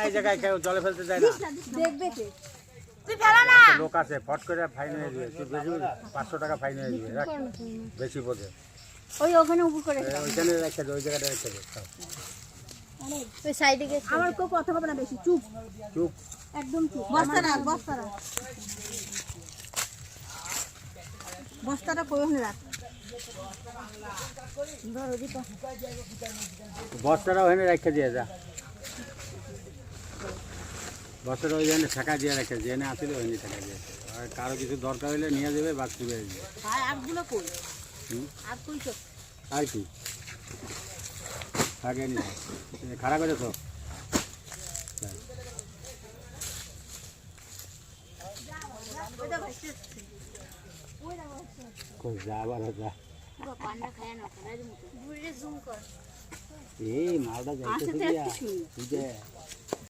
এই জায়গায় কেউ জলে ফেলতে যায় না। দেখবে কে? লোক আছে ফট করে ফাইন হয়ে যাবে, তুই বেশি 500 টাকা ফাইন হয়ে যাবে, রাখ বেশি বোঝে। ওই ওখানে উপর করে ওইখানে রেখে দে, ওই জায়গাটা রেখে দে। ওই সাইডে গেছে। আমার কেউ কথা বলে না বেশি, চুপ চুপ একদম চুপ। বস্তাটা বস্তাটা কোনে রাখ। ধরো দীপা, বস্তাটা ওখানে রেখে দিয়ে যা, বস্তাটা ওইখানে ঠেকা দিয়ে রেখে যেখানে আসলে ওখানে ঠেকা দিয়ে। আর কারো কিছু দরকার হলে নিয়ে যাবে বা তুলে যাবে। ভাই আগগুলো কই? আগ কই তো? আর কি আগে নিয়ে খারাপ করে তো যাবার যা এই মালটা যাইতেছে